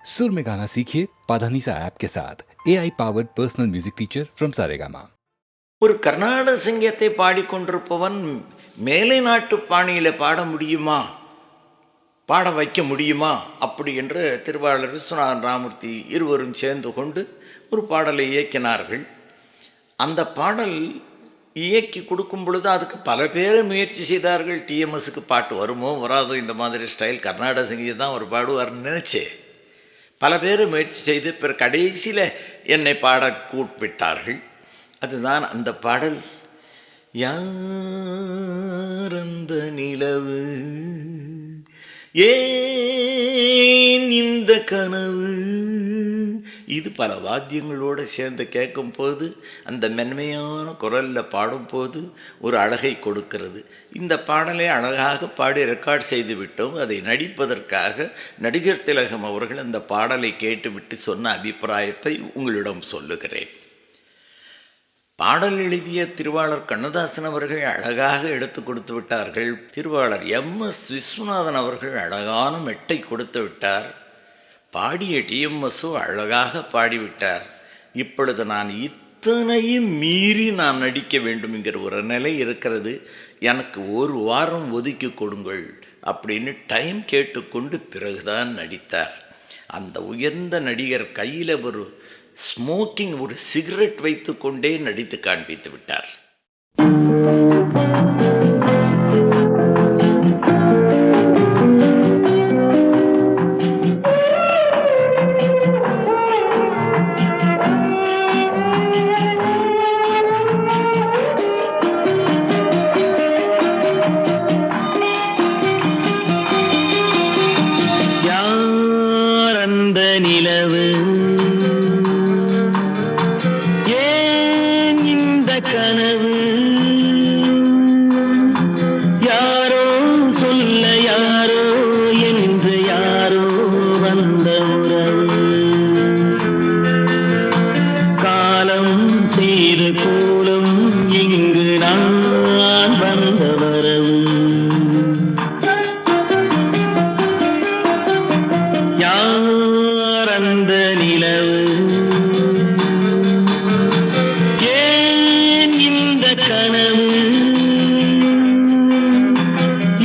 सुर में गाना सीखिए पाधानीसा ऐप के साथ AI powered personal music teacher from Saregama. ஒரு கர்நாடக சங்கீதத்தை பாடிக்கொண்டிருப்பவன் மேலை நாட்டு பாணியில் பாட முடியுமா, பாட வைக்க முடியுமா அப்படி என்று திருவாளர் விஸ்வநாதன் ராமூர்த்தி இருவரும் சேர்ந்து கொண்டு ஒரு பாடலை இயக்கினார்கள். அந்த பாடல் இயக்கி கொடுக்கும் பொழுது அதுக்கு பல பேரை முயற்சி செய்தார்கள். டிஎம்எஸ்க்கு பாட்டு வருமோ வராதோ, இந்த மாதிரி ஸ்டைல் கர்நாடக சங்கீதம் தான் அவர் பாடுவார்னு நினச்சே பல பேரை முயற்சி செய்து பிற கடைசியில் என்னை பாட கூப்பிட்டார்கள். அதுதான் அந்த பாடல். யாரந்த நிலவு, ஏன் இந்த கனவு, இது பல வாத்தியங்களோடு சேர்ந்து கேட்கும்போது அந்த மென்மையான குரலில் பாடும்போது ஒரு அழகை கொடுக்கிறது. இந்த பாடலை அழகாக பாடி ரெக்கார்ட் செய்து விட்டோம். அதை நடிப்பதற்காக நடிகர் திலகம் அவர்கள் அந்த பாடலை கேட்டுவிட்டு சொன்ன அபிப்பிராயத்தை உங்களிடம் சொல்லுகிறேன். பாடல் எழுதிய திருவாளர் கண்ணதாசன் அவர்கள் அழகாக எடுத்து கொடுத்து விட்டார்கள். திருவாளர் MS விஸ்வநாதன் அவர்கள் அழகான மெட்டை கொடுத்து விட்டார். பாடிய டிஎம்எஸ்ஸோ அழகாக பாடிவிட்டார். இப்பொழுது நான் இத்தனையும் மீறி நான் நடிக்க வேண்டும் என்கிற ஒரு நிலை இருக்கிறது. எனக்கு ஒரு வாரம் ஒதுக்கி கொடுங்கள் அப்படின்னு டைம் கேட்டுக்கொண்டு பிறகுதான் நடித்தார். அந்த உயர்ந்த நடிகர் கையில் ஒரு ஸ்மோக்கிங், ஒரு சிகரெட் வைத்து கொண்டே நடித்து காண்பித்து விட்டார். யார் அந்த நிலவு, ஏன் இந்த கனவு, யாரோ சொல்ல யாரோ என்று யாரோ வந்த உறவு, காலம் செய்த கோலம் இங்கு நான் வந்த வரவு, யார் அந்த நிலவு, ஏன் இந்த கனவு,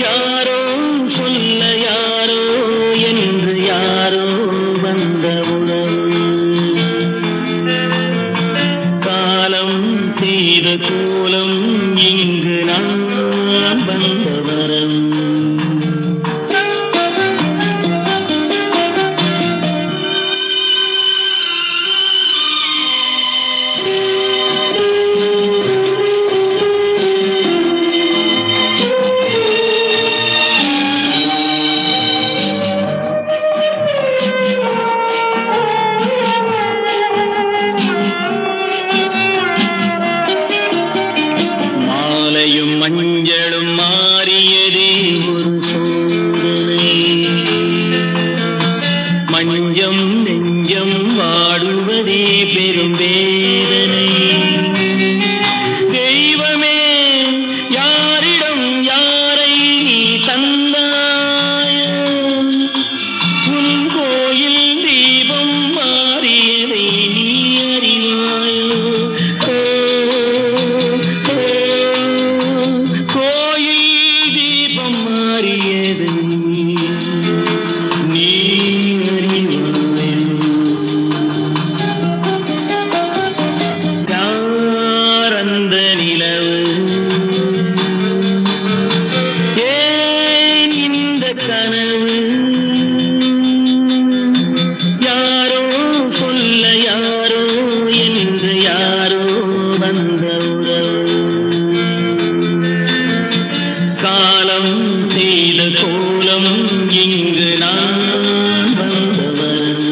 யாரோ சொல்ல யாரோ என்று யாரோ வந்த உறவு, காலம் செய்த கோலம் இங்கு நான் வந்த வரவு. மாலையும் மஞ்சளும் மாறியதே ஒரு சோதனை, மஞ்சம் நெஞ்சம் வாடுவதே பெரும் வேதனை. தெய்வமே, யாரிடம் யாரை நீ தந்தாயோ, உன் கோயில் தீபம் மாறியதை நீ அறிவாயோ. கோயில் தீபம் மாறியதை நீ அறிவாயோ. யார் அந்த நிலவு, ஏன் இந்த கனவு, யாரோ சொல்ல யாரோ என்று யாரோ வந்த உறவு, காலம் செய்த கோலம் இங்கு நான் வந்தவர்.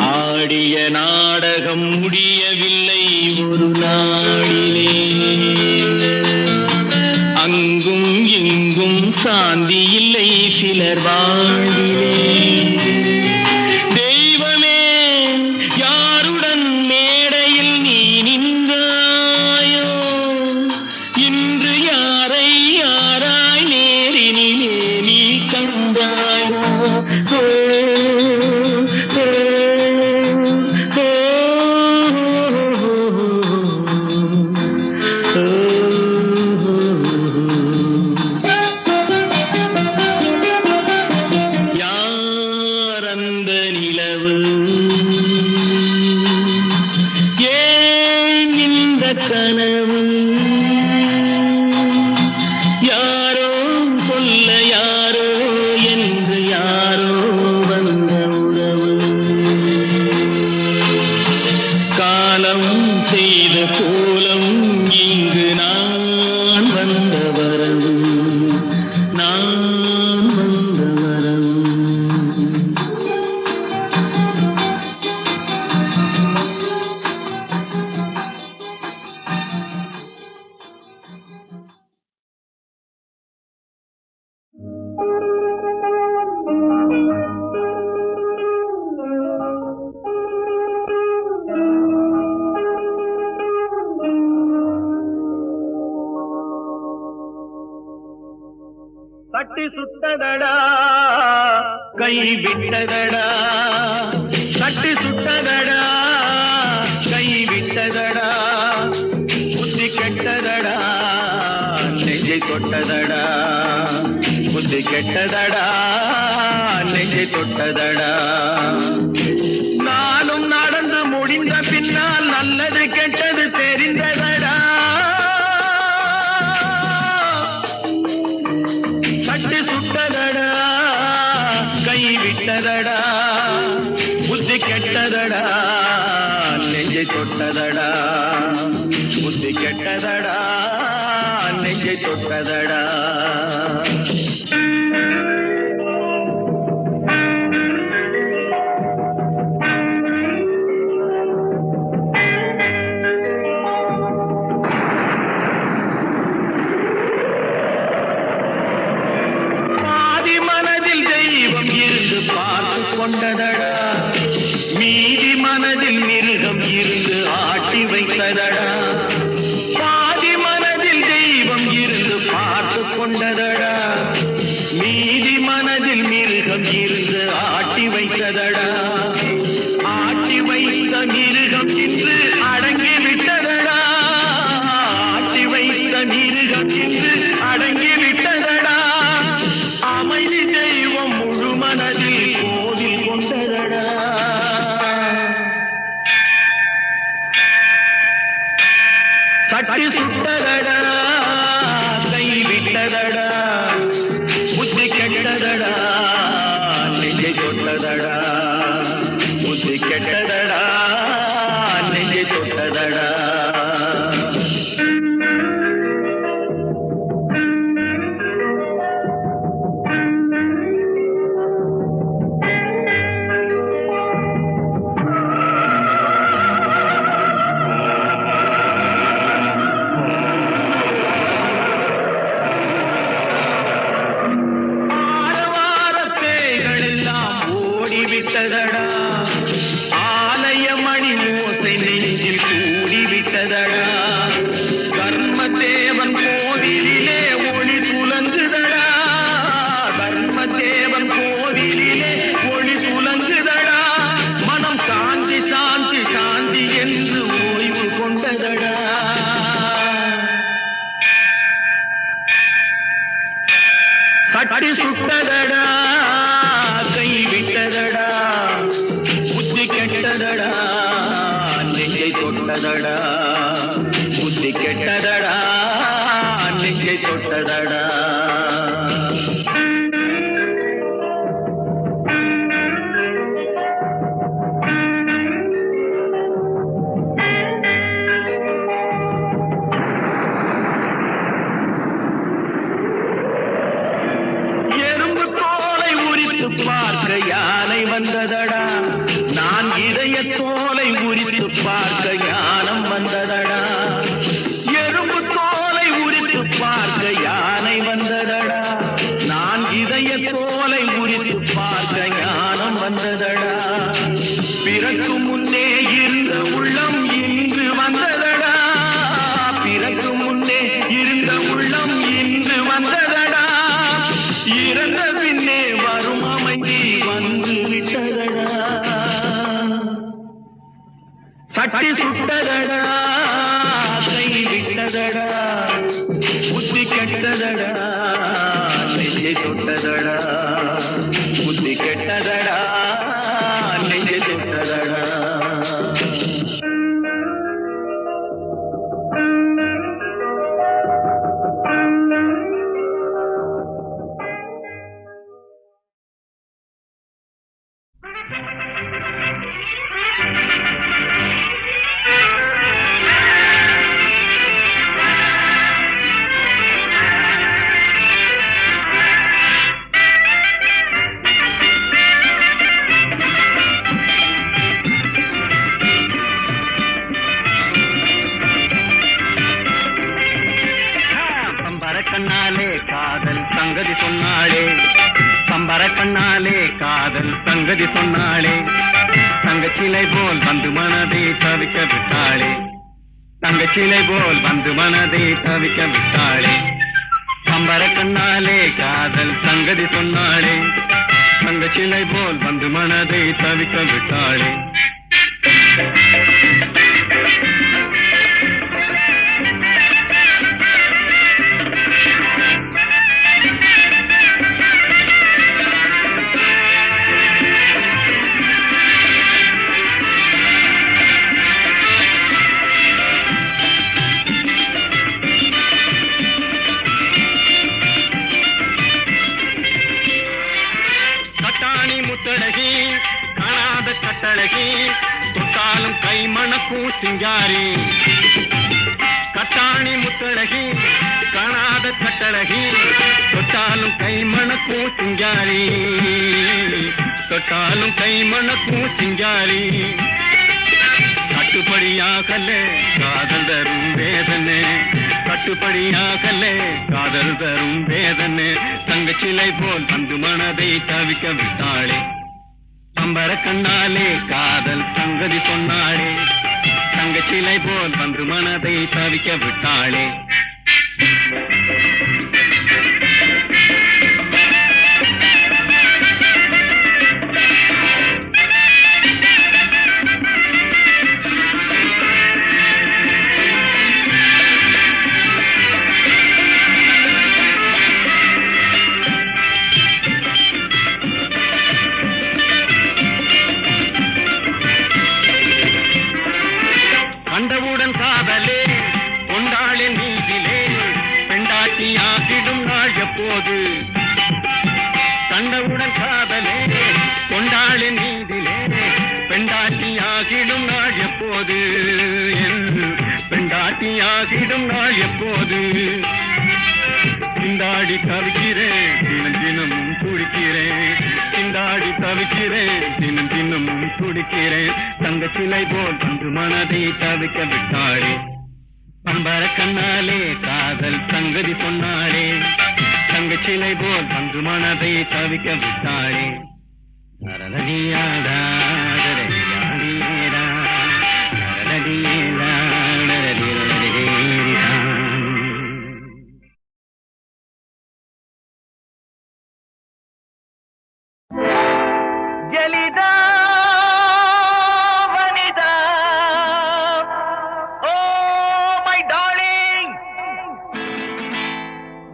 ஆடிய நாடகம் முடியவில்லை ஒரு நாளிலே, அங்கும் இங்கும் சாந்தி இல்லை சிலர் வாழ்விலே. தெய்வ இந்த நிலவு ஏன் இந்த கனவு யாரோ சொல்ல யாரோ என்று யாரோ வந்த உறவு காலம் செய்த கோலம் இங்கு நான் வந்த வரவு நான் வந்த வரவு தட்டி சுட்டதடா கை விட்டதடா தட்டி சுட்டதடா கை விட்டதடா புத்தி கெட்டதடா நெஞ்சை தொட்டதடா புத்தி கெட்டதடா நெஞ்சை தொட்டதடா நானும் நடந்து முடிந்த பின்னால் நல்லது கெட்டது தெரிந்ததடா தட்டி சுட்டதடா கை விட்டதடா புத்தி கெட்டதடா நெஞ்சை தொட்டதடா புத்தி கெட்டதடா நெஞ்சை தொட்டதடா பார்த்து கொண்டதடா மீதி மனதில் மிருகம் இருந்து ஆட்டி வைத்ததடா பாதி மனதில் தெய்வம் இருந்து பார்த்து கொண்டதடா மீதி மனதில் மிருகம் இருந்து ஆட்டி வைத்ததடா ஆட்டி வைத்த மிருகம் இன்று அடங்கி விட்டதடா ஆட்டி வைத்த மிருகம் இன்று அடங்கி விட்டதடா அமைதி தெய்வம் முழு மனதில் கோவில் கொண்டதடா சட்டி சுட்டதடா கை விட்டதடா புத்தி கெட்டதடா நெஞ்சை தொட்டதடா புத்தி கெட்டதடா நெஞ்சை தொட்டதடா விட்டதடா ஆலய மணி ஓசை நெஞ்சில் கூடிவிட்டதடா கர்மதேவன் கோவிலிலே ஒளி துலங்குதடா கர்மதேவன் கோவிலிலே ஒளி துலங்குதடா மனம் சாந்தி சாந்தி சாந்தி என்று ஓய்வு கொண்டதடா சட்டி சுட்டதடா கை விட்டதடா புத்தி கெட்டதடா நெஞ்சை தொட்டதடா புத்தி கெட்டதடா நெஞ்சை தொட்டதடா பார்க்க யானை வந்ததடா நான் இதய தோலை உரித்து பார்க்க ஞானம் வந்ததடா எறும்பு தோலை உரித்து பார்க்க யானை வந்ததடா நான் இதய தோலை உரித்து பார்க்க ஞானம் வந்ததடா பிறக்கு முன்னே இருந்த உள்ளம் இன்று வந்ததடா பிறக்கு முன்னே இருந்த உள்ளம் இன்று வந்ததடா இறந்த பின்னே வரும் அமைதி வந்து விட்டதடா சட்டி சுட்டதடா கை விட்டதடா புத்தி கெட்டதடா நெஞ்சை தொட்டதடா புத்தி கெட்டதடா காதல் சங்கதி சொன்னாளே தங்கச்சிலை போல் வந்து மனதை தவிக்க விட்டாளே தங்கச்சிலை போல் வந்து மனதை தவிக்க விட்டாளே கம்பர கண்ணாலே காதல் சங்கதி சொன்னாளே தங்கச்சிலை போல் வந்து மனதை தவிக்க விட்டாளே முத்தழகி காணாத கட்டழகி தொட்டாலும் கை மணக்கும் சிங்காரி கட்டாணி முத்தழகி காணாத கட்டழகி தொட்டாலும் கை மணக்கும் சிங்காரி தொட்டாலும் கை மணக்கும் சிங்காரி கட்டுப்படியாகல காதல் தரும் வேதனை கட்டுப்படியாகல காதல் தரும் வேதனை தங்கச்சிலை போல் வந்து மனதை தவிக்க விட்டாளே அம்பர கண்ணாலே காதல் சங்கதி சொன்னாளே தங்கச்சிலை போல் வந்து மனதை தவிக்க விட்டாளே கண்டவுடன் காதலே கொண்டாளே நீதிலே பெண்டாட்டியாகிடும் நாள் எப்போது கண்டவுடன் காதலே கொண்டாளே நீதிலே பெண்டாட்டியாகிடும் நாள் எப்போது பெண்டாட்டியாகிடும் நாள் எப்போது திண்டாடி தவிக்கிறேன் தினம் தினமும் துடிக்கிறேன் திண்டாடி தவிக்கிறேன் தினம் தினமும் துடிக்கிறேன் தங்கச்சிலை போல் வந்து மனதை தவிக்க விட்டாளே அம்பர கண்ணாலே காதல் சங்கதி சொன்னாளே தங்கச்சிலை போல் வந்து மனதை தவிக்க விட்டாளே நரநதியாடா நரநதியாடா நரநதியாடா நரநதியாடா ஜலிதா வனிதா ஓ மை டார்லிங்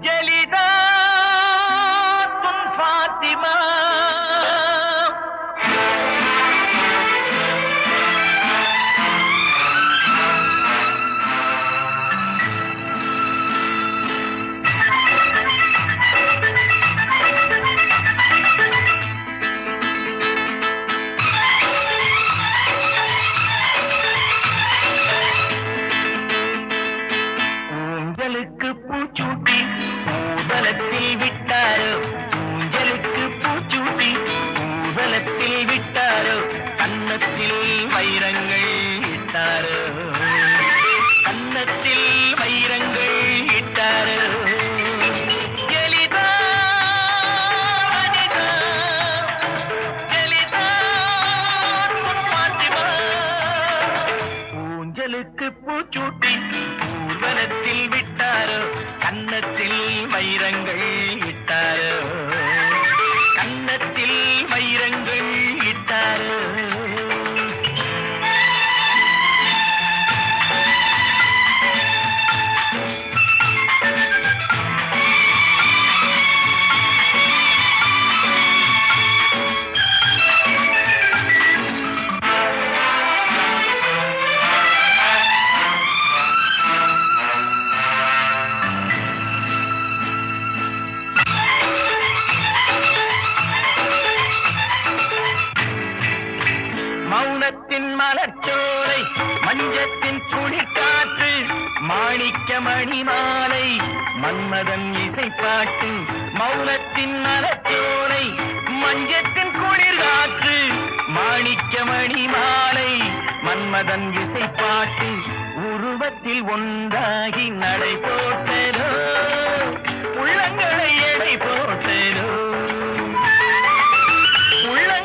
ஜலிதா துன் ஃபாத்திமா ஊஞ்சலுக்கு பூச்சூட்டி ஊதலத்தில் விட்டாரோ ஊஞ்சலுக்கு பூச்சூட்டி ஊதலத்தில் விட்டாரோ கன்னத்தில் வைரங்கள் இட்டாரோ கன்னத்தில் வைரங்கள் இட்டாரோ ஜலிதா வனிதா ஜலிதா துன் ஃபாத்திமா ஊஞ்சலுக்கு பூச்சூட்டி ஊர்வலத்தில் விட்டாரோ கன்னத்தில் வைரங்கள் இட்டாரோ கன்னத்தில் வைரங்கள் இட்டாரோ மௌனத்தின் மலர்ச்சோலை மஞ்சத்தின் குளிர்காற்று மாணிக்க மணி மாலை மன்மதன் இசைப்பாட்டு மௌனத்தின் மலர்ச்சோலை மஞ்சத்தின் குளிர்காற்று மாணிக்க மணி மாலை மன்மதன் இசைப்பாட்டு உருவத்தில் ஒன்றாகி நடை போட்டதோ உள்ளங்களை எடை போட்டதோ உள்ளங்கள்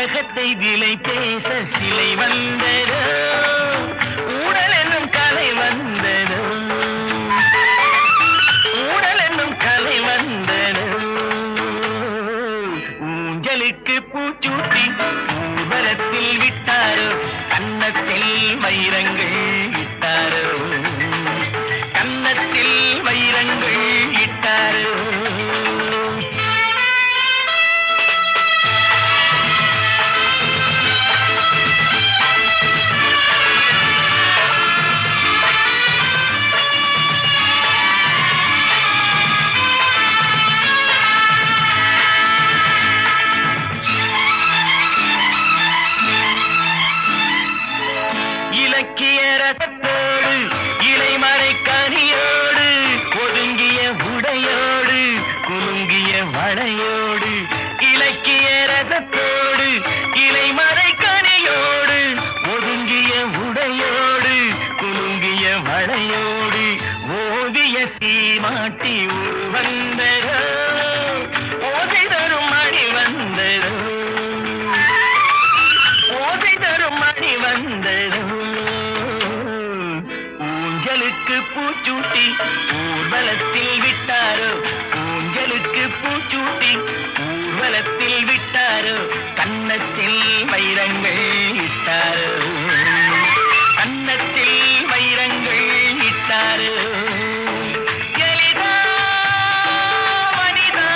உலகத்தை விலை பேச சிலை வந்ததோ, ஊடல் என்னும் கலை வந்ததோ, ஊடல் என்னும் கலை வந்ததோ. ஊஞ்சலுக்கு பூச்சூட்டி ஊர்வலத்தில் விட்டாரோ, கன்னத்தில் வைரங்கள் இட்டாரோ, கன்னத்தில் வைரங்கள் இட்டாரோ. இலக்கிய ரசத்தோடு இலைமறை கனியோடு ஒதுங்கிய உடையோடு குலுங்கிய வளையோடு, இலக்கிய ரசத்தோடு இலைமறை கனியோடு ஒதுங்கிய உடையோடு குலுங்கிய வளையோடு, ஓவிய சீமாட்டி வந்ததோ, ஓசை தரும் மணி வந்ததோ, ஓசை தரும் மணி வந்ததோ. ஊஞ்சலுக்கு பூச்சூட்டி ஊர்வலத்தில் விட்டாரோ, ஊஞ்சலுக்கு பூச்சூட்டி ஊர்வலத்தில் விட்டாரோ, கன்னத்தில் வைரங்கள் இட்டாரோ, கன்னத்தில் வைரங்கள் இட்டாரோ. ஜலிதா வனிதா,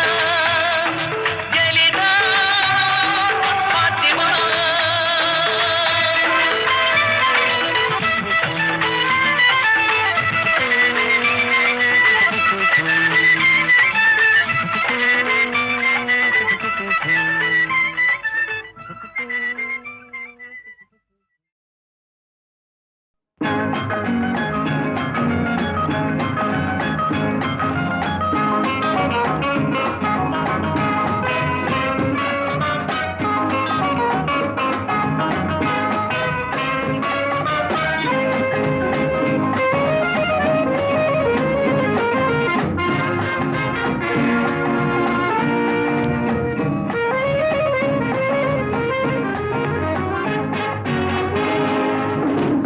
ஜலிதா பாத்திமா.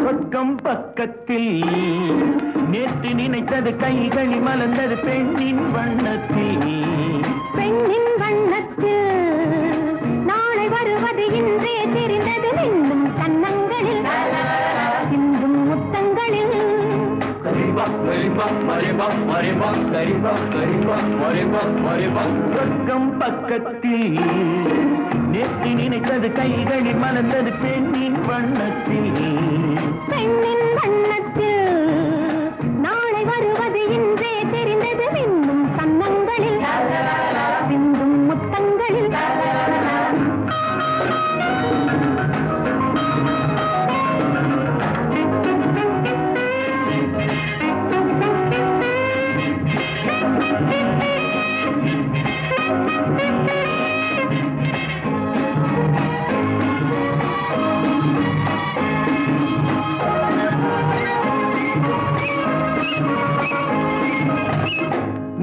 சொர்க்கம் பக்கத்தில் நேற்று நினைத்தது கைகளில் மலர்ந்தது பெண்ணின் வண்ணத்தில், பெண்ணின் வண்ணத்தில் நாளை வருவது இன்றே தெரிந்தது, இன்னும் கன்னங்களில் சிந்தும் முத்தங்களில். சொர்க்கம் பக்கத்தில் நேற்று நினைத்தது கைகளில் மலர்ந்தது பெண்ணின் வண்ணத்தில், பெண்ணின் வண்ணத்தில் நாளை வருவது இன்றே தெரிந்தது, இன்னும் கன்னங்களில் சிந்தும் முத்தங்களில்.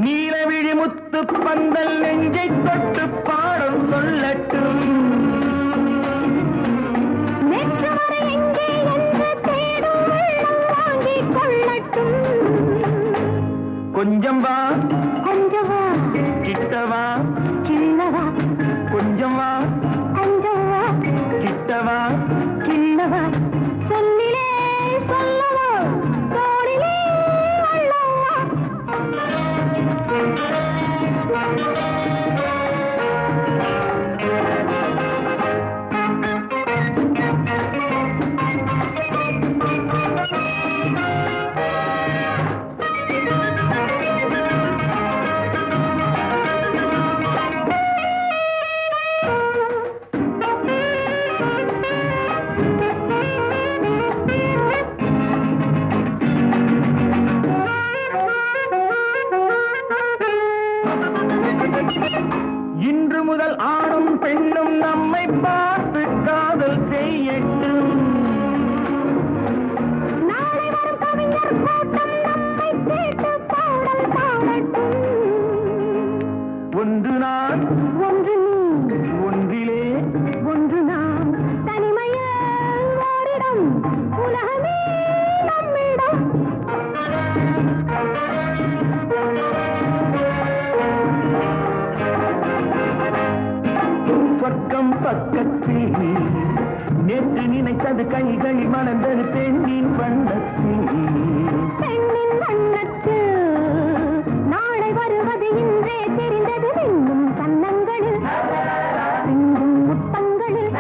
நீலவிழி முத்து பந்தல் நெஞ்சை தொட்டு பாடம் சொல்லட்டும், நேற்று வரை எங்கே என்று தேடும் உள்ளம் வாங்கிக் கொள்ளட்டும். கொஞ்சம் வா கொஞ்சம் வா கிட்டவா, கிள்ளவா, கொஞ்சம் வா கொஞ்சம் வா கிட்டவா. கிள்ளவா, சொல்லிலே சொல்லவா, தோளிலே அள்ளவா. இன்று முதல் ஆணும் பெண்ணும் நம்மை பார்த்து காதல் செய்யட்டும், நாளை வரும் கவிஞர் கூட்டம் நம்மை கேட்டு பாடல் பாடட்டும். ஒன்று நான் ஒன்று நீ, ஒன்றிலே ஒன்று நான். பக்கத்தில் நேற்று நினைத்தது கைகள் மலர்ந்தது பெண்ணின் வண்ணத்தில். பெண்ணின் வண்ணத்தில் நாளை வருவது இன்றே தெரிந்தது இன்னும் கன்னங்களில் சிந்தும் முத்தங்களில்.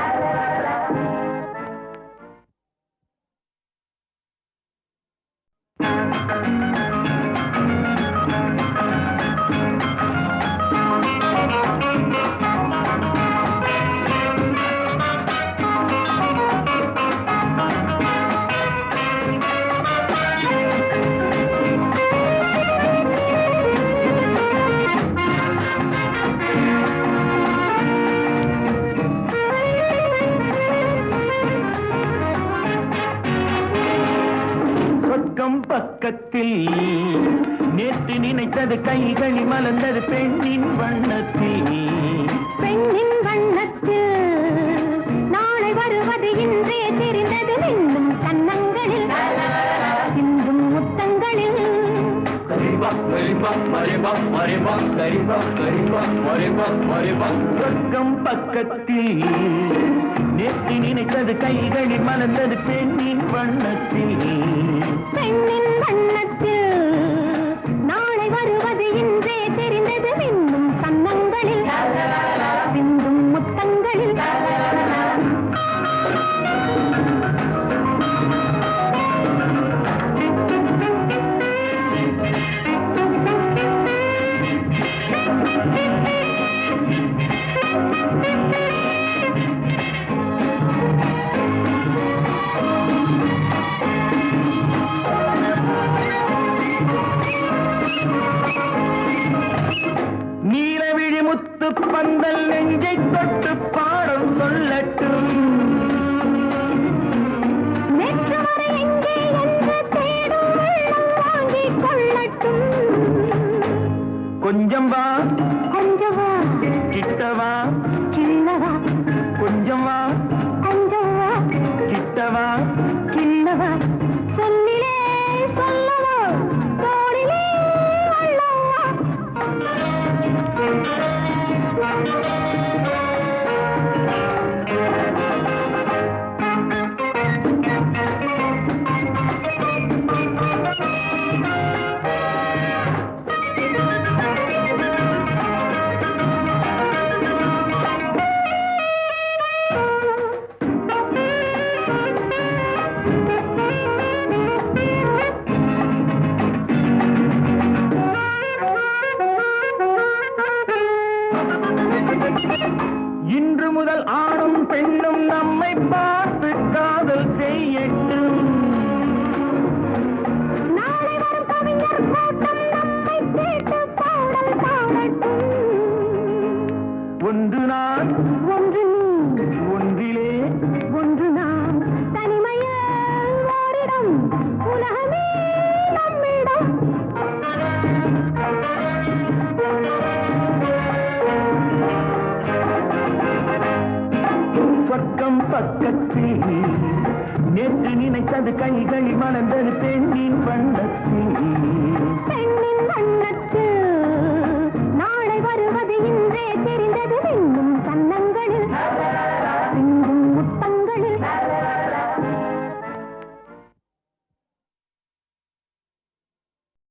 சொர்க்கம் பக்கத்தில் நேற்று நினைத்தது கைகள் மலர்ந்தது பெண்ணின் வண்ணத்தில். பெண்ணின் வண்ணத்தில் நாளை வருவது இன்றே தெரிந்தது இன்னும் கன்னங்களில் சிந்தும் முத்தங்களில். சொர்க்கம் பக்கத்தில் நேற்று நினைத்தது கைகளில் மலர்ந்தது பெண்ணின் வண்ணத்தில். பெண்ணின் வண்ணத்தில் நாளை வருவது இன்றே தெரிந்தது இன்னும் கன்னங்களில் சிந்தும் முத்தங்களில். நீலவிழி முத்து பந்தல் நெஞ்சை தொட்டு பாடம் சொல்லட்டும். நேற்று வரை எங்கே என்று தேடும் உள்ளம் வாங்கிக் கொள்ளட்டும். கொஞ்சம் வா கொஞ்சம் வா கிட்டவா, கிள்ளவா, கொஞ்சம் வா கொஞ்சம் வா கிட்டவா. கிள்ளவா, சொல்லிலே சொல்லவா, தோளிலே அள்ளவா. இன்று முதல் ஆணும் பெண்ணும் நம்மை பார்த்து காதல் செய்யட்டும். நாளை வரும் கவிஞர் கூட்டம் நம்மை கேட்டு பாடல் பாடட்டும். ஒன்று நான் ஒன்று நீ ஒன்றிலே ஒன்று நாம் தனிமையில் ஓரிடம் உலகமே நம்மிடம். சொர்க்கம் பக்கத்தில் நேற்று நினைத்தது கைகள் மலர்ந்தது பெண்ணின் வண்ணத்தில்.